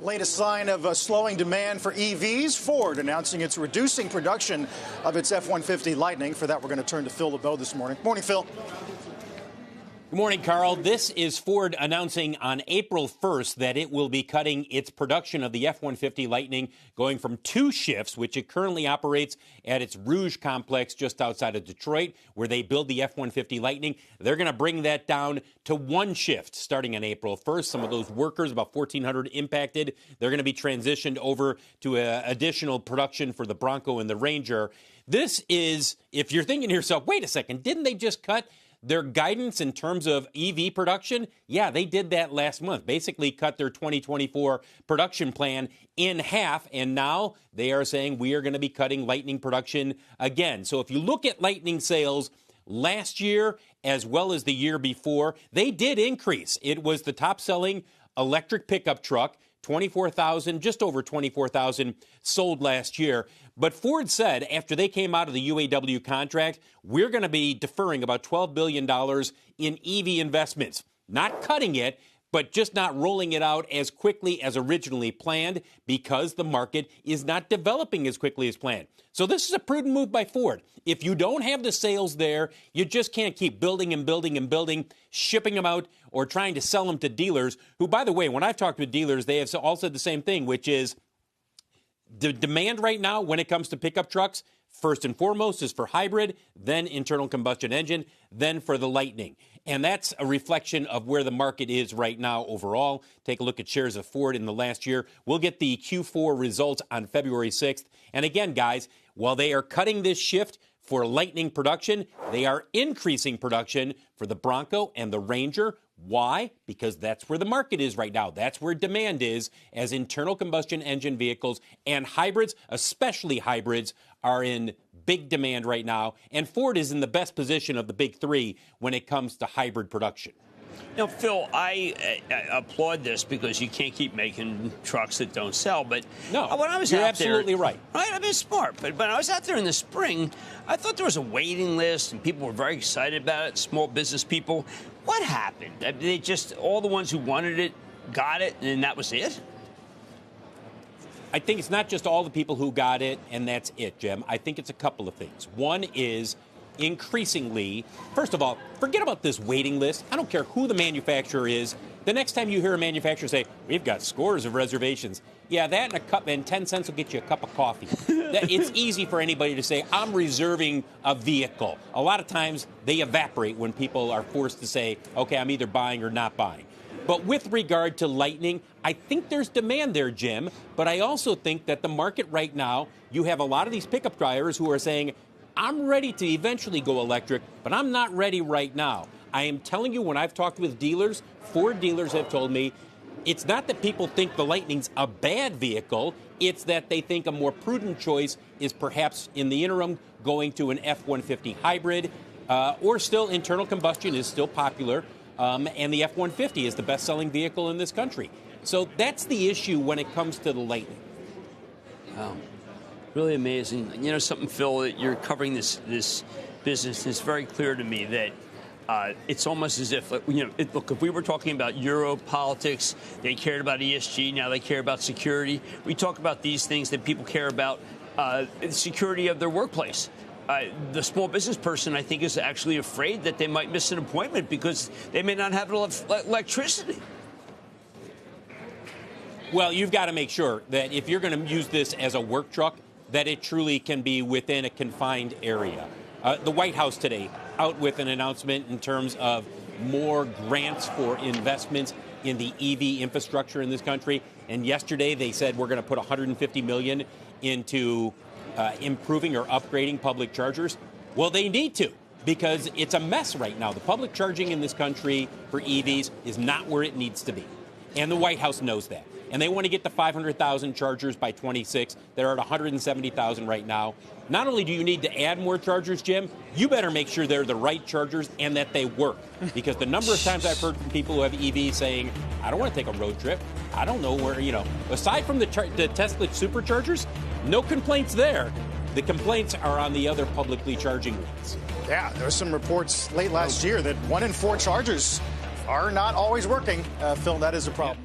latest sign of slowing demand for EVs. Ford announcing it's reducing production of its F-150 Lightning. For that, we're going to turn to Phil LeBeau this morning. Morning, Phil. Good morning, Carl. This is Ford announcing on April 1st that it will be cutting its production of the F-150 Lightning, going from 2 shifts, which it currently operates at its Rouge complex just outside of Detroit, where they build the F-150 Lightning. They're going to bring that down to 1 shift starting on April 1st. Some of those workers, about 1,400 impacted, they're going to be transitioned over to additional production for the Bronco and the Ranger. This is, if you're thinking to yourself, wait a second, didn't they just cut their guidance in terms of EV production? Yeah, they did that last month. Basically cut their 2024 production plan in half, and now they are saying we are going to be cutting Lightning production again. So if you look at Lightning sales last year as well as the year before, they did increase. It was the top-selling electric pickup truck. 24,000, just over 24,000 sold last year. But Ford said after they came out of the UAW contract, we're going to be deferring about $12 billion in EV investments. Not cutting it, but just not rolling it out as quickly as originally planned because the market is not developing as quickly as planned. So this is a prudent move by Ford. If you don't have the sales there, you just can't keep building and building and building, shipping them out or trying to sell them to dealers who, by the way, when I've talked with dealers, they have all said the same thing, which is the demand right now when it comes to pickup trucks, first and foremost, is for hybrid, then internal combustion engine, then for the Lightning. And that's a reflection of where the market is right now overall. Take a look at shares of Ford in the last year. We'll get the Q4 results on February 6th. And again, guys, while they are cutting this shift for Lightning production, they are increasing production for the Bronco and the Ranger. Why? Because that's where the market is right now. That's where demand is, as internal combustion engine vehicles and hybrids, especially hybrids, are in big demand right now. And Ford is in the best position of the big 3 when it comes to hybrid production. Now, Phil, I applaud this because you can't keep making trucks that don't sell. But no, when I was you're out absolutely there, right. Right, I mean, it's smart. But when I was out there in the spring, I thought there was a waiting list and people were very excited about it. Small business people. What happened? They just all the ones who wanted it got it, and that was it. I think it's not just all the people who got it, and that's it, Jim. I think it's a couple of things. One is increasingly, first of all, forget about this waiting list. I don't care who the manufacturer is. The next time you hear a manufacturer say, we've got scores of reservations, yeah, that and a cup and 10 cents will get you a cup of coffee. It's easy for anybody to say, I'm reserving a vehicle. A lot of times they evaporate when people are forced to say, okay, I'm either buying or not buying. But with regard to Lightning, I think there's demand there, Jim. But I also think that the market right now, you have a lot of these pickup drivers who are saying, I'm ready to eventually go electric, but I'm not ready right now. I am telling you, when I've talked with dealers, Ford dealers have told me, it's not that people think the Lightning's a bad vehicle. It's that they think a more prudent choice is perhaps in the interim going to an F-150 hybrid, or still internal combustion is still popular. And the F-150 is the best-selling vehicle in this country. So that's the issue when it comes to the Lightning. Wow. Really amazing. You know something, Phil, that you're covering this business. It's very clear to me that it's almost as if, look, if we were talking about Euro politics, they cared about ESG, now they care about security. We talk about these things that people care about, the security of their workplace. The small business person, I think, is actually afraid that they might miss an appointment because they may not have electricity. Well, you've got to make sure that if you're going to use this as a work truck, that it truly can be within a confined area. The White House today out with an announcement in terms of more grants for investments in the EV infrastructure in this country. And yesterday they said we're going to put $150 million into improving or upgrading public chargers. Well, they need to, because it's a mess right now. The public charging in this country for EVs is not where it needs to be. And the White House knows that. And they want to get to 500,000 chargers by 26. They're at 170,000 right now. Not only do you need to add more chargers, Jim, you better make sure they're the right chargers and that they work. Because the number of times I've heard from people who have EVs saying, I don't want to take a road trip. I don't know where, aside from the Tesla superchargers, no complaints there. The complaints are on the other publicly charging ones. Yeah, there were some reports late last year that 1 in 4 chargers are not always working. Phil, that is a problem.